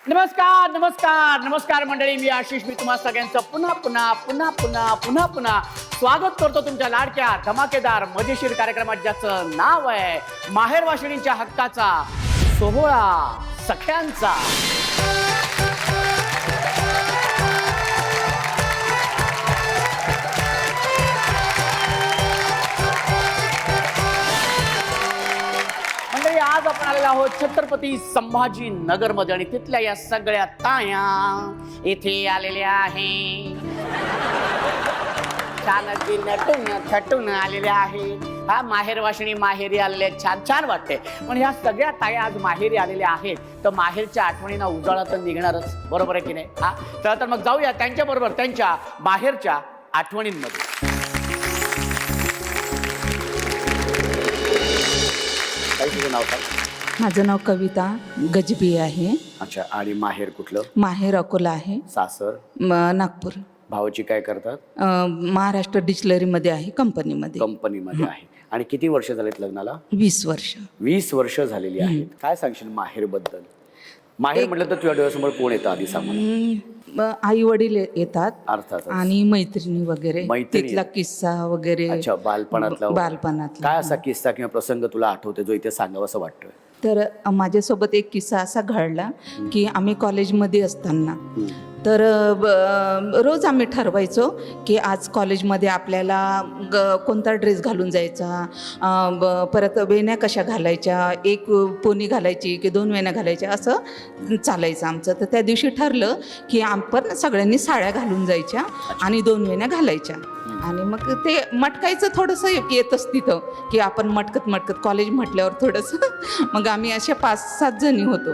नमस्कार नमस्कार नमस्कार मंडळी, मी आशिष. मी तुम्हा सगळ्यांचं पुन्हा पुन्हा पुन्हा पुन्हा पुन्हा पुन्हा स्वागत करतो तुमच्या लाडक्या धमाकेदार मजेशीर कार्यक्रमात, ज्याचं नाव आहे माहेर वाशिणींच्या हक्काचा सोहळा सख्यांचा. आज आपण आलेलो आहोत छत्रपती संभाजी नगर मध्ये आणि तिथल्या या सगळ्या ताया इथे आलेल्या आहे. छान अगदी नटून थटून आलेल्या आहे. हा माहेर वाशिणी माहेरी आलेले छान छान वाटते. पण ह्या सगळ्या ताया आज माहेरी आलेल्या आहेत, तर माहेरच्या आठवणींना उजाळा तर निघणारच, बरोबर आहे की नाही? हा तर मग जाऊया त्यांच्या बरोबर त्यांच्या माहेरच्या आठवणींमध्ये. नाव काय? माझं नाव कविता गजबी आहे. अच्छा. आणि माहेर कुठलं? माहेर अकोला आहे. सासर? नागपूर. भावाची काय करतात? महाराष्ट्र डिस्टिलरीमध्ये आहे, कंपनीमध्ये आहे. आणि किती वर्ष झालेत लग्नाला? 20 वर्ष. 20 वर्ष झालेली आहेत. काय सांगशील माहेर बद्दल? माहेर म्हटलं तर तुझ्या डोळ्यासमोर कोण येतं आधी सांग? आई वडील येतात अर्थात, आणि मैत्रिणी वगैरे, तिथला किस्सा वगैरे. अच्छा. बालपणातला काय असा किस्सा किंवा प्रसंग तुला आठवते जो इथे सांगावं असं वाटतोय? तर माझ्यासोबत एक किस्सा असा घडला की आम्ही कॉलेजमध्ये असताना तर रोज आम्ही ठरवायचो की आज कॉलेजमध्ये आपल्याला कोणता ड्रेस घालून जायचा, परत वेण्या कशा घालायच्या, एक पोनी घालायची की 2 वेण्या घालायच्या, असं चालायचं आमचं. तर त्या दिवशी ठरलं की आपण सगळ्यांनी साड्या घालून जायच्या आणि 2 वेण्या घालायच्या. आणि मग ते मटकायचं थोडंसं येतच तिथं की आपण मटकत कॉलेज म्हटल्यावर थोडंसं. मग आम्ही अशा 5-7 जणी होतो.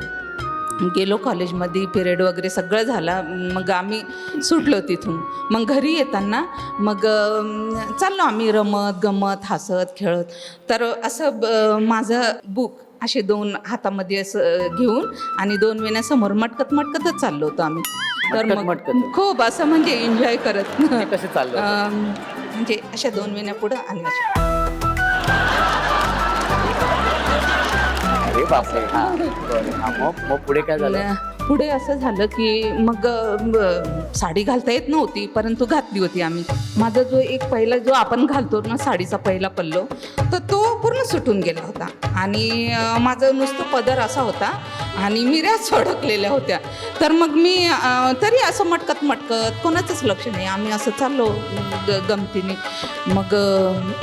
गेलो कॉलेजमध्ये, पिरियड वगैरे सगळं झाला. मग आम्ही सुटलो तिथून. मग घरी येताना मग चाललो आम्ही रमत गमत हसत खेळत. तर असं माझं बुक असे 2 हातामध्ये असं घेऊन आणि 2 वेण्यासमोर मटकतच चाललो होतो आम्ही. तर मग खूप असं म्हणजे एन्जॉय करत कसं चाललं म्हणजे अशा 2 वेण्या पुढं आणि अशा. अरे बापरे. मग पुढे काय झालं? पुढे असं झालं की मग साडी घालता येत नव्हती, परंतु घातली होती आम्ही. माझा जो एक पहिला जो आपण घालतो ना साडीचा पहिला पल्लो, तर तो पूर्ण सुटून गेला होता. आणि माझं नुसतं पदर असा होता आणि मिऱ्याच सडकलेल्या होत्या. तर मग मी तरी असं मटकत कोणाचंच लक्ष नाही, आम्ही असं चाललो गमतीने. मग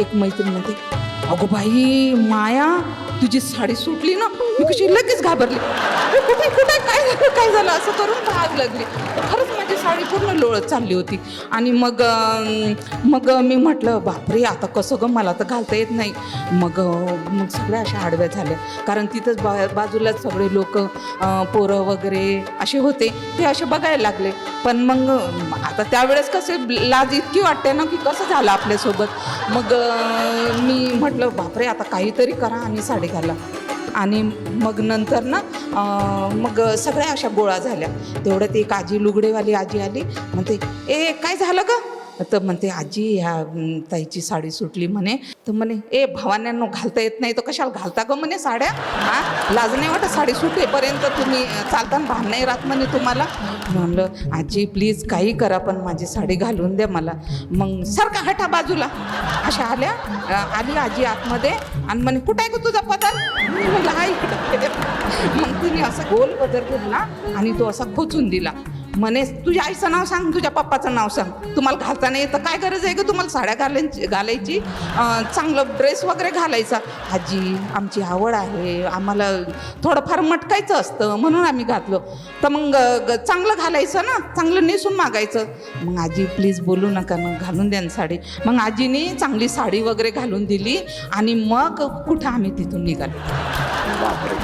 एक मैत्रीण म्हणते, अगो बाई माया, तुझी साडी सुटली ना. मी कशी लगेच घाबरली, कुठे काय झालं असं करून भाग लागली. खरंच माझी साडी पूर्ण लोळत चालली होती. आणि मग मी म्हटलं बापरे, आता कसं गं, मला तर घालता येत नाही. मग सगळ्या अशा आडव्या झाल्या, कारण तिथंच बाजूलाच सगळे लोक पोरं वगैरे असे होते, ते असे बघायला लागले. पण मग आता त्यावेळेस कसे लाज इतकी वाटते ना की कसं झालं आपल्यासोबत. मग मी म्हटलं बापरे, आता काहीतरी करा आणि साडी घाला. आणि मग नंतर ना मग सगळ्या अशा गोळा झाल्या. तेवढ्यात एक आजी, लुगडेवाली आजी आली. म्हणते, ए काय झालं का? तर म्हणते, आजी ह्या ताईची साडी सुटली म्हणे. तर म्हणे, ए भावांनो, घालता येत नाही तर कशाला घालता ग म्हणे साड्या? हां, लाज नाही वाटत साडी सुटेपर्यंत तुम्ही चालताना भान नाही राहत म्हणे तुम्हाला? म्हणलं, आजी प्लीज काही करा, पण माझी साडी घालून द्या मला. मग सारखा हटा बाजूला. अशा आली आजी आतमध्ये आणि म्हणे, कुठं आहे का तुझा पदर? म्हणलं, हा इकडे. मग तिने असा गोल पदर घेतला आणि तो असा खोचून दिला. म्हणे, तुझ्या आईचं नाव सांग, तुझ्या पप्पाचं नाव सांग, तुम्हाला घालता नाही तर काय गरज आहे का तुम्हाला साड्या घालायची, चांगलं ड्रेस वगैरे घालायचा? आजी, आमची आवड आहे, आम्हाला थोडंफार मटकायचं असतं म्हणून आम्ही घातलो. तर मग चांगलं घालायचं ना, चांगलं नेसून मागायचं. मग आजी प्लीज बोलू नका ना, घालून द्या ना साडी. मग आजीने चांगली साडी वगैरे घालून दिली आणि मग कुठं आम्ही तिथून निघालो.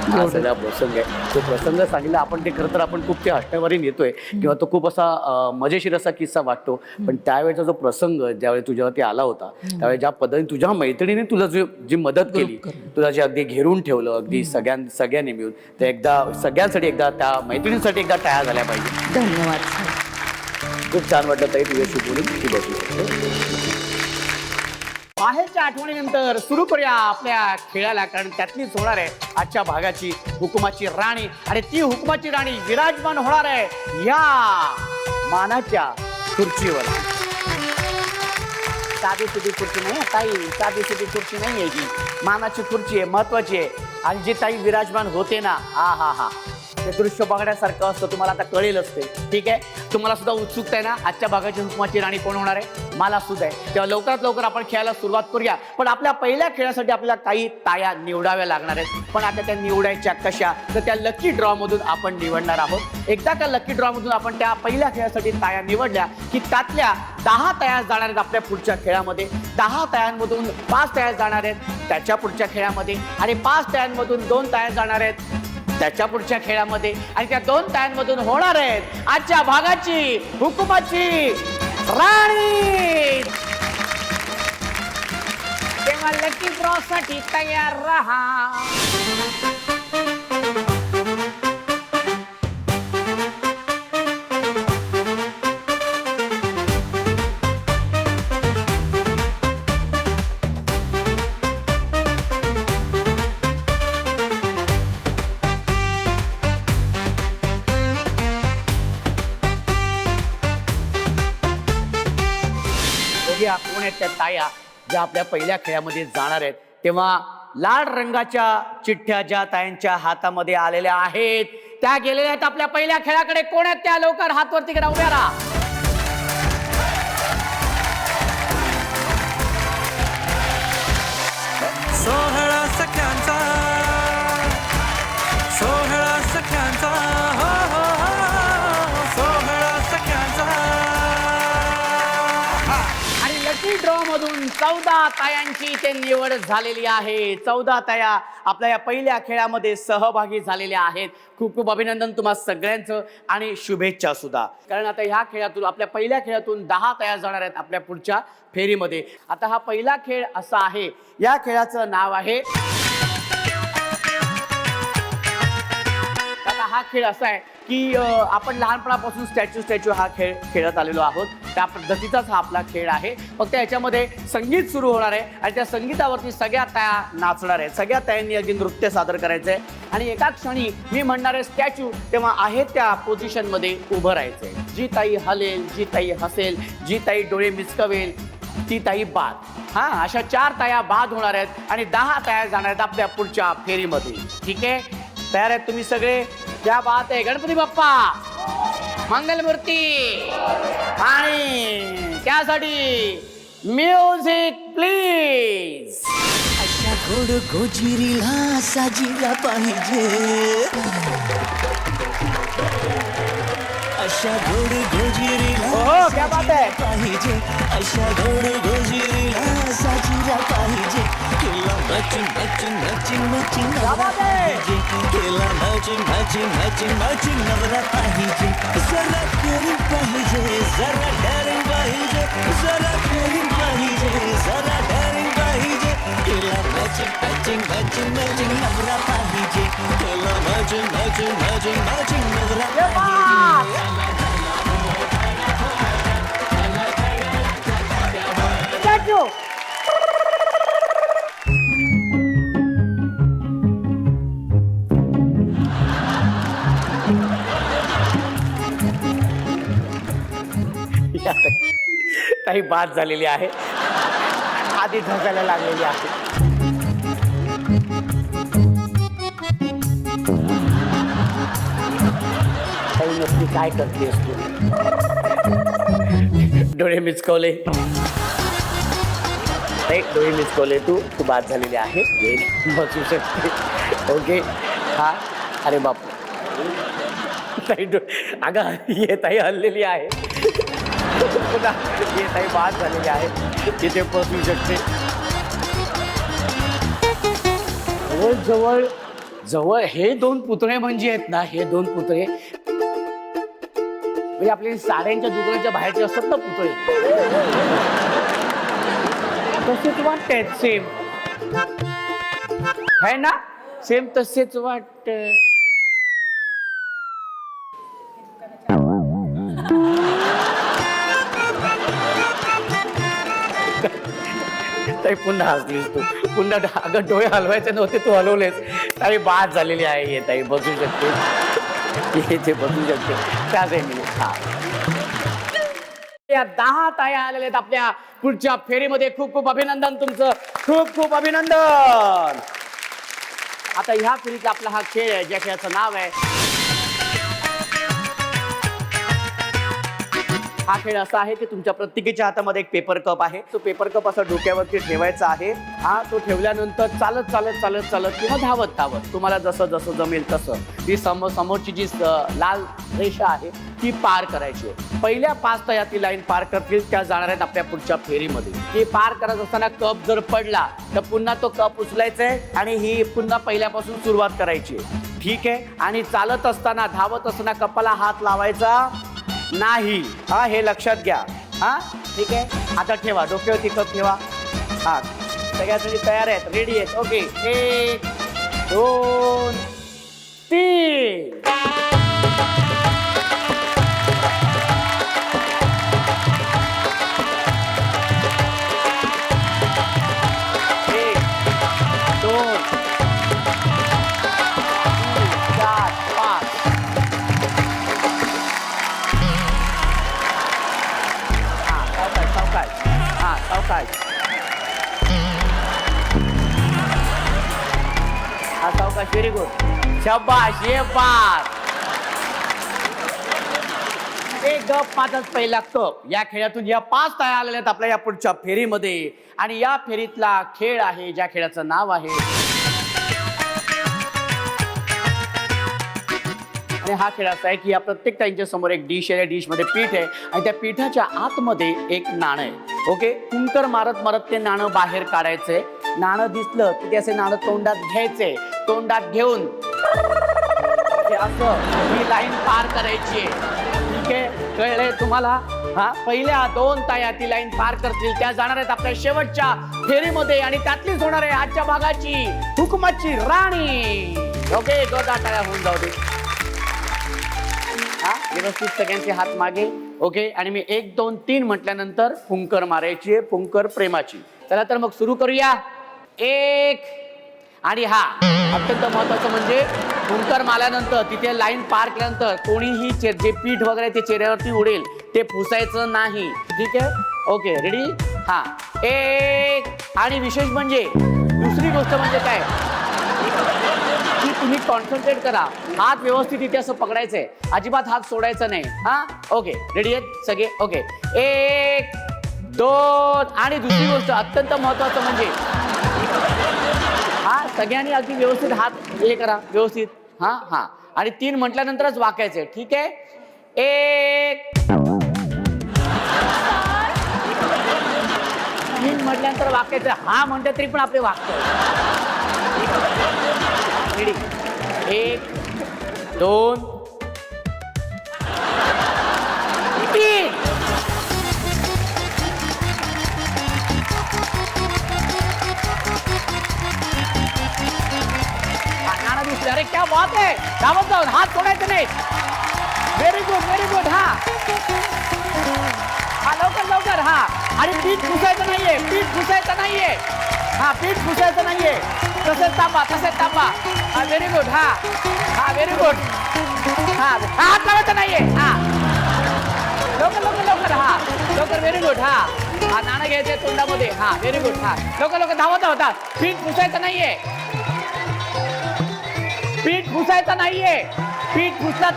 प्रसंग आहे तो प्रसंग सांगितला आपण. ते खरं तर आपण खूप ते हट्टावरी नेतोय किंवा तो खूप असा मजेशीर असा किस्सा वाटतो. पण त्यावेळेचा जो प्रसंग ज्यावेळी तुझ्यावरती आला होता, त्यावेळी ज्या पद्धतीने तुझ्या मैत्रिणीने तुला जी मदत केली, तुला जे अगदी घेरून ठेवलं अगदी सगळ्यांनी मिळून, ते एकदा सगळ्यांसाठी, एकदा त्या मैत्रिणींसाठी एकदा टाळ्या झाल्या पाहिजे. धन्यवाद. खूप छान वाटलं ताई तुझ्याशी बोलून. माहेरच्या आठवणीनंतर सुरू करूया आपल्या खेळाला, कारण त्यातलीच होणार आहे आजच्या भागाची हुकुमाची राणी. आणि ती हुकुमाची राणी विराजमान होणार आहे या मानाच्या खुर्चीवर. साधी सुधी खुर्ची नाही ताई, साधी सुधी खुर्ची नाही आहे ही, मानाची खुर्ची आहे, महत्वाची आहे. आणि जी ताई विराजमान होते ना, हा हा हा, ते दृश्य बघण्यासारखं असतं. तुम्हाला आता कळेलच ते. ठीक आहे, तुम्हाला सुद्धा उत्सुकता आहे ना आजच्या भागाची हुकुमाची राणी कोण होणार आहे? मला सुद्धा आहे. तेव्हा लवकरात लवकर आपण खेळायला सुरुवात करूया. पण आपल्या पहिल्या खेळासाठी आपल्याला काही ताया निवडाव्या लागणार आहेत. पण आता त्या निवडायच्या कशा? तर त्या लकी ड्रॉ मधून आपण निवडणार आहोत. एकदा त्या लकी ड्रॉ मधून आपण त्या पहिल्या खेळासाठी ताया निवडल्या की त्यातल्या 10 ताया जाणार आहेत आपल्या पुढच्या खेळामध्ये. 10 तायांमधून 5 ताया जाणार आहेत त्याच्या पुढच्या खेळामध्ये, आणि 5 तायांमधून 2 ताया जाणार आहेत त्याच्या पुढच्या खेळामध्ये, आणि त्या 2 तायांमधून होणार आहेत आजच्या भागाची हुकुमाची राणी. तेव्हा लकी ड्रॉ साठी तयार रहा. बघूया कोण आहेत त्या ताया ज्या आपल्या पहिल्या खेळामध्ये जाणार आहेत. तेव्हा लाल रंगाच्या चिठ्ठ्या ज्या तायांच्या हातामध्ये आलेल्या आहेत त्या गेलेल्या आहेत आपल्या पहिल्या खेळाकडे. कोण आहेत त्या? लवकर हात वरती करा, उभ्या राहा. सोहळा सख्यांचा, सोहळा सख्यांचा, हो हो हो, सोहळा सख्यांचा. आणि लकी ड्रॉ मधून 14 तायांची ते निवड झालेली आहे. 14 ताया आपल्या या पहिल्या खेळामध्ये सहभागी झालेल्या आहेत. खूप खूप अभिनंदन तुम्हा सगळ्यांचं आणि शुभेच्छा सुद्धा. कारण आता ह्या खेळातून, आपल्या पहिल्या खेळातून 10 ताया जाणार आहेत आपल्या पुढच्या फेरीमध्ये. आता हा पहिला खेळ असा आहे, या खेळाचं नाव आहे, आता हा खेळ असा आहे की आपण लहानपणापासून स्टॅच्यू हा खेळ खेळत आलेलो आहोत. त्या पद्धतीचाच हा आपला खेळ आहे. फक्त याच्यामध्ये संगीत सुरू होणार आहे आणि त्या संगीतावरती सगळ्या ताया नाचणार आहेत. सगळ्या तायांनी अगदी नृत्य सादर करायचं आहे आणि एका क्षणी मी म्हणणार आहे स्टॅच्यू, तेव्हा आहे त्या पोझिशनमध्ये उभं राहायचंय. जी ताई हलेल, जी ताई हसेल, जी ताई डोळे मिचकवेल ती ताई बाद. हा, अशा 4 ताया बाद होणार आहेत आणि 10 ताया जाणार आहेत आपल्या पुढच्या फेरीमध्ये. ठीक आहे, तयार आहेत तुम्ही सगळे? क्या बात आहे. गणपती बाप्पा मंगलमूर्ती. आणि त्यासाठी म्युझिक प्लीज. अशा गोड गोजिरीला साजीला पाहिजे, अशा गोड गोजिरीला हो, क्या बात आहे. पाहिजे, अशा गोड गोजिरीला साजीला पाहिजे. केला मॅचिंग मॅचिंग मॅचिंग मॅचिंग नवरा पाहिजे, केला मॅचिंग मॅचिंग मॅचिंग मॅचिंग नवरा पाहिजे. जरा केअरिंग पाहिजे, जरा डेअरिंग पाहिजे, जरा केअरिंग पाहिजे, जरा डेअरिंग पाहिजे. केला मॅचिंग मॅचिंग मॅचिंग मॅचिंग नवरा पाहिजे, केला मॅचिंग मॅचिंग मॅचिंग मॅचिंग नवरा पाहिजे. स्टॅच्यू. काही बाद झालेली आहे, आधी ढगायला लागलेली आहे. काही नक्की काय करतेस तू? डोळे मिचकवले, नाही डोळे मिचकवले, तू बाद झालेली आहे. बसू शकते. ओके. हा, अरे बाप, ताई अगं ये ताई हल्लेली आहे, ये ताई बाद झालेली आहे, तिथे बसू शकते. जवळ जवळ जवळ हे 2 पुतळे म्हणजे आहेत ना, हे 2 पुतळे म्हणजे आपल्या साड्यांच्या दुकानाच्या बाहेरचे असतात ना पुतळे, तसेच वाटत. सेम है ना, सेम तसेच वाटत. ताई पुन्हा हसलीस तू पुन्हा अगं डोळे हलवायचे नव्हते तू हलवलेस ताई बाद झालेली आहे हे ताई बसू शकते ते बसू शकते त्याच आहे मी हा या 10 ताया आलेल्या आहेत आपल्या पुढच्या फेरीमध्ये खूप खूप अभिनंदन तुमचं खूप खूप अभिनंदन आता ह्या फेरीतला आपला हा खेळ आहे ज्या खेळाचं नाव आहे हा खेळ असा आहे की तुमच्या प्रत्येकीच्या हातामध्ये एक पेपर कप आहे तो पेपर कप असा डोक्यावरती ठेवायचा आहे हा तो ठेवल्यानंतर चालत चालत चालत चालत किंवा धावत धावत तुम्हाला जसं जसं जमेल तसं ती समोरची जी लाल रेषा आहे ती पार करायची आहे पहिल्या 5 ताया ती लाईन पार करतील त्या जाणार आहेत आपल्या पुढच्या फेरीमध्ये ही पार करत असताना कप जर पडला तर पुन्हा तो कप उचलायचा आहे आणि ही पुन्हा पहिल्यापासून सुरुवात करायची आहे ठीक आहे आणि चालत असताना धावत असताना कपाला हात लावायचा नाही हा हे लक्षात घ्या हा ठीक आहे आता ठेवा डोक्यावरती कप ठेवा हा सगळ्यासाठी तयार आहेत रेडी आहेत ओके 1 2 3 व्हेरी गुड शाबाश ये बात एक गप पाचच पहिला कप या खेळातून या 5 ताया आलेल्या आहेत आपल्या या पुढच्या फेरीमध्ये आणि या फेरीतला खेळ आहे ज्या खेळाचं नाव आहे आणि हा खेळ असा आहे की या प्रत्येक ताईंच्या समोर एक डिश आहे डिश मध्ये पीठ आहे आणि त्या पिठाच्या आतमध्ये एक नाणं आहे ओके कुंकर मारत मारत ते नाणं बाहेर काढायचंय नाणं दिसलं की ते असे नाणं तोंडात घ्यायचे तोंडात घेऊन असं ही लाईन पार करायची आहे ठीक आहे कळलंय तुम्हाला हा पहिल्या 2 ताया ती लाईन पार करतील त्या जाणार आहेत आपल्या शेवटच्या फेरीमध्ये आणि त्यातलीच होणार आहे आजच्या भागाची हुकुमाची राणी ओके 2 ताया होऊन जाऊ दे हा व्यवस्थित सगळ्यांचे हात मागे ओके आणि मी 1 2 3 म्हटल्यानंतर फुंकर मारायची आहे फुंकर प्रेमाची चला तर मग सुरू करूया 1 आणि हा अत्यंत महत्वाचं म्हणजे फुंकर मारल्यानंतर तिथे लाईन पार केल्यानंतर कोणीही जे पीठ वगैरे ते चेहऱ्यावरती उडेल ते पुसायचं नाही ठीक आहे ओके रेडी हा 1 आणि विशेष म्हणजे दुसरी गोष्ट म्हणजे काय की तुम्ही कॉन्सन्ट्रेट करा हात व्यवस्थित इथे असं पकडायचंय अजिबात हात सोडायचा नाही हा ओके रेडी आहेत सगळे ओके 1 2 आणि दुसरी गोष्ट अत्यंत महत्वाचं म्हणजे हा सगळ्यांनी अगदी व्यवस्थित हात हे करा व्यवस्थित हा हा आणि 3 म्हटल्यानंतरच वाकायचे ठीक आहे 1 3 म्हटल्यानंतर वाकायचं हा म्हणते तरी पण आपले वागतं रेडी 1 2 3 अरे क्या बात है धावत जाऊन हात सोडायचे नाही व्हेरी गुड हा हा लवकर लवकर हा आणि पीठ पुसायचं नाहीये हा पीठ पुसायचं नाहीये तसेच तापा हा व्हेरी गुड हा व्हेरी गुड हा हात लावायचा नाहीये हा लवकर हा लवकर व्हेरी गुड हा नाणं घ्यायचे तोंडामध्ये हा व्हेरी गुड हा लवकर धावता पीठ पुसायचं नाहीये पीठ पुसला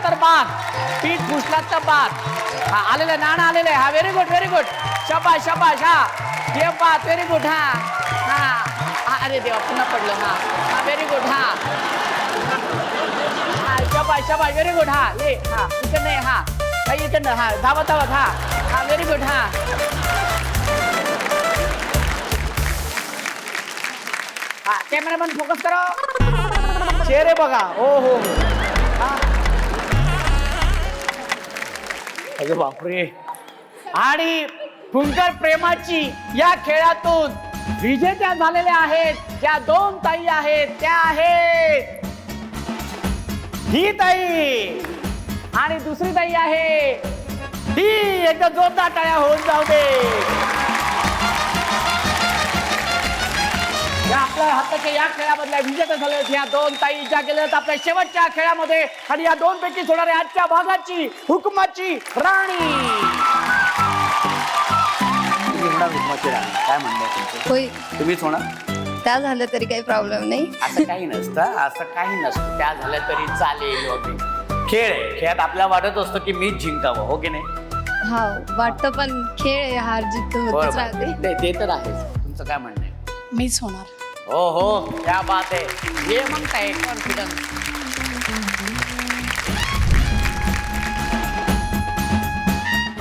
तर बाद हा आलेलं नाणं आलेलं आहे हा व्हेरी गुड शाबाश हा ये बात व्हेरी गुड हा अरे देवा पुन्हा पडलं हा व्हेरी गुड हा शाबाश व्हेरी गुड हा ये हा इकडं नाही हा इकडनं हा धावत हा व्हेरी गुड हा कॅमेरामॅन फोकस करा चेहरे बघा हो अरे बापरे आणि फुंकर प्रेमाची या खेळातून विजेत्या झालेल्या आहेत ज्या 2 ताई आहेत त्या आहेत ही ताई आणि दुसरी ताई आहे ही एकदा जोरदार टाळ्या होऊन जाऊ दे या आपल्या हाताच्या या खेळामधल्या विजेत्या झाल्या ह्या दोन ताई ज्या गेल्या आपल्या शेवटच्या खेळामध्ये आणि या दोन पैकी होणाऱ्या आजच्या भागाची हुकमाची राणी. तुम्ही होणार हुकमाची राणी, काय म्हणणं आहे तुमचं? होय, तुम्हीच होणार? त्या झालं तरी काही प्रॉब्लेम नाही. असं काही नसतं, असं काही नसतं. त्या झाल्या तरी चालेल वगैरे. खेळ आहे, खेळात आपल्याला वाटत असतं की मीच जिंकावं, हो की नाही? हा वाटतं, पण खेळ आहे, हार जित होतच राहते. ते तर आहेच. तुमचं काय म्हणणं आहे? मीच होणार. हो हो, क्या बात आहे. हे म्हणताय कॉन्फिडन्स.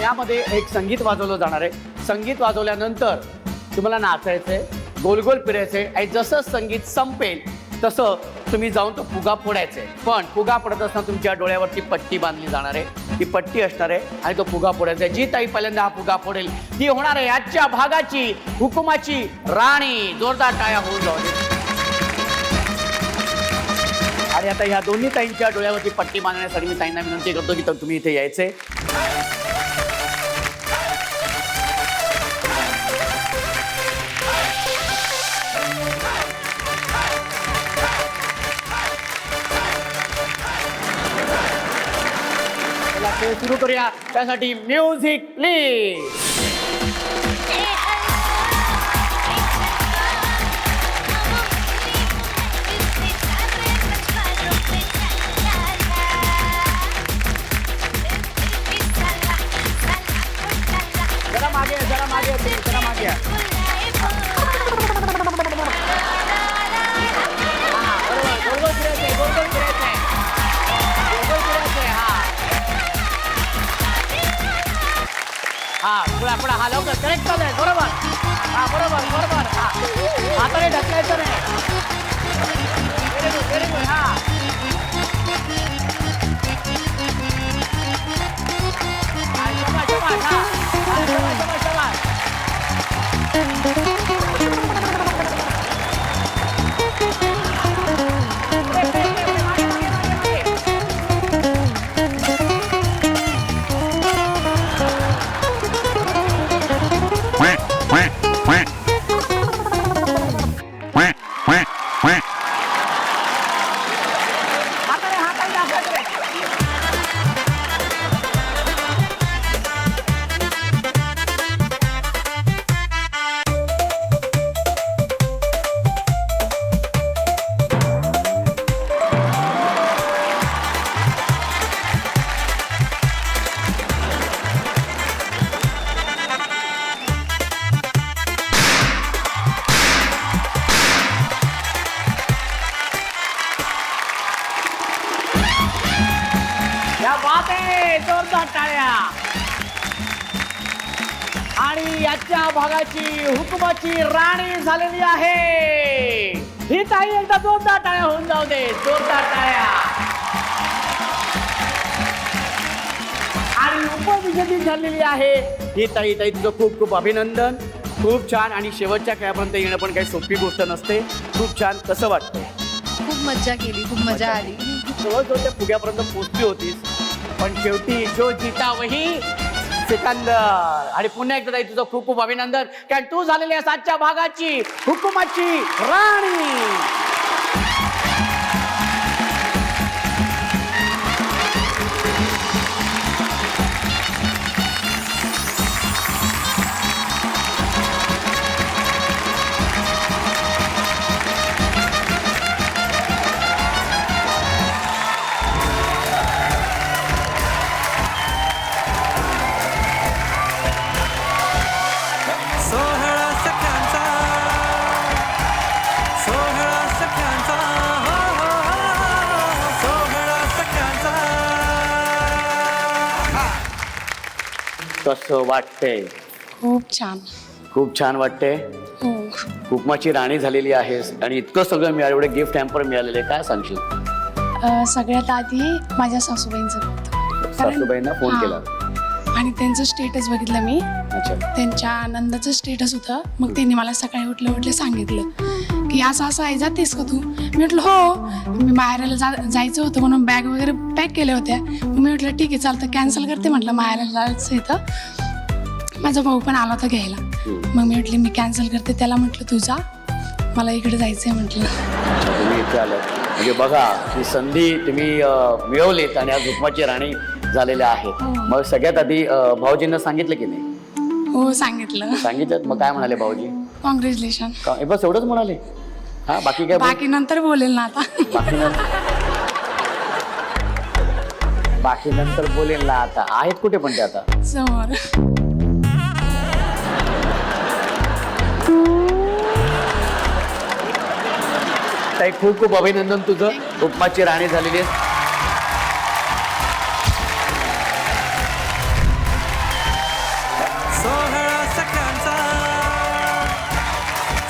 यामध्ये एक संगीत वाजवलं जाणार आहे. संगीत वाजवल्यानंतर तुम्हाला नाचायचंय, गोल गोल फिरायचंय आणि जसं संगीत संपेल तसं तुम्ही जाऊन तो फुगा फोडायचा आहे. पण फुगा फोडत असताना तुमच्या डोळ्यावरती पट्टी बांधली जाणार आहे. ती पट्टी असणार आहे आणि तो फुगा फोडायचा आहे. जी ताई पहिल्यांदा हा फुगा फोडेल ती होणार आहे आजच्या भागाची हुकुमाची राणी. जोरदार टाळ्या होऊन जाऊ दे. आणि आता ह्या दोन्ही ताईंच्या डोळ्यावरती पट्टी बांधण्यासाठी मी ताईंना विनंती करतो की तुम्ही इथे यायचे. खेळ सुरू करूया. त्यासाठी म्युझिक प्लीज. जरा मागे, जरा मागे, जरा मागे. बरोबर, गोल फिरायचंय, गोल फिरायचंय, गोल फिरायचंय. हा पुढा पुढा, हा लवकर करेक्ट चालू बरोबर. हा बरोबर बरोबर. हा हाताने ढकलायचं नाही. Very good, very good. हा शाबास, शाबास. हा शाबास, शाबास, शाबास. जोरदार टाळ्या. आणि याच्या भागाची हुकुमाची राणी झालेली आहे ही ताई. एकदा जोरदार टाळ्या होऊन जाऊ दे. जोरदार टाळ्या. आणि उपविजेती झालेली आहे ही ताई. ताई तुझं खूप खूप अभिनंदन. खूप छान. आणि शेवटच्या खेळापर्यंत येणं पण काही सोपी गोष्ट नसते. खूप छान. कसं वाटतं? खूप मज्जा केली, खूप मजा आली. सहज त्या फुग्यापर्यंत पोहोचली होतीस, पण शेवटी जो जीता वही सिकंदर. आणि पुन्हा एकदा तुझं खूप खूप अभिनंदन, कारण तू झालेली आहेस आजच्या भागाची हुकुमाची राणी. सोहळा सख्यांचा, सोहळा सख्यांचा, हो हो हो, सोहळा सख्यांचा. कसं वाटतंय? खूप छान. खूप छान वाटतंय. हो, हुकमाची राणी झालेली आहेस आणि इतकं सगळं मिळालं, एवढे गिफ्ट हॅम्पर मिळालेले, काय सांगशील? सगळ्यात आधी माझ्या सासूबाईंचं होतं. सासूबाईंना फोन हां. केला? आणि त्यांचं स्टेटस बघितलं मी. अच्छा. त्यांच्या आनंदाचं स्टेटस होतं. मग त्यांनी मला सकाळी उठलं सांगितलं की असं असं आहे, जातेस का तू? मी म्हटलं हो. मी माहेराला जायचं होतं म्हणून बॅग वगैरे पॅक केल्या होत्या. मग मी म्हटलं ठीक आहे चालतं, कॅन्सल करते म्हटलं, माहेराला जायचं इथं. माझा भाऊ पण आला होता घ्यायला. मग मी म्हटले मी कॅन्सल करते. त्याला म्हटलं तू जा. मला इकडे जायचंय म्हटलं. तुम्ही इथे आलं म्हणजे बघा ही संधी तुम्ही मिळवलीत आणि आज हुकमाची राणी झालेल्या आहेत. मग सगळ्यात आधी भाऊजींना सांगितलं की नाही? हो सांगितलं. सांगितलं. मग काय म्हणाले भाऊजी? कॉंग्रॅच्युलेशन. बस एवढंच म्हणाले? हा बाकी काय बाकी नंतर बोलेल ना आता. बाकी नंतर बोलेल ना आता. आहेत कुठे पण ते आता? समोर. ताई खूप खूप अभिनंदन तुझं. हुकमाची राणी झालेली आहे. सोहळा सख्यांचा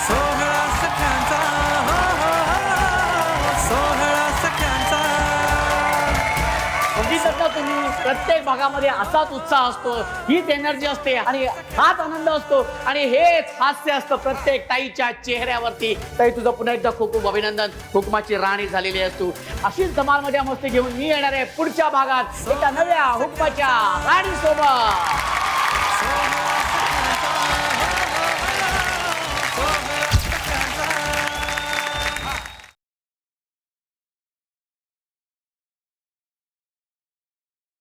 सोहळा सख्यांचा हो, हो, हो. सोहळा सख्यांचा बघितलं तुम्ही प्रत्येक भागामध्ये असाच उत्साह असतो, हीच एनर्जी असते आणि हाच आनंद असतो आणि हेच हास्य असतं प्रत्येक ताईच्या चेहऱ्यावरती. ताई तुझं पुन्हा एकदा खूप खूप अभिनंदन. हुकमाची राणी झालेली आहेस तू. अशीच धमाल मजा मस्ती घेऊन मी येणार आहे पुढच्या भागात एका नव्या हुकमाच्या राणी सोबत.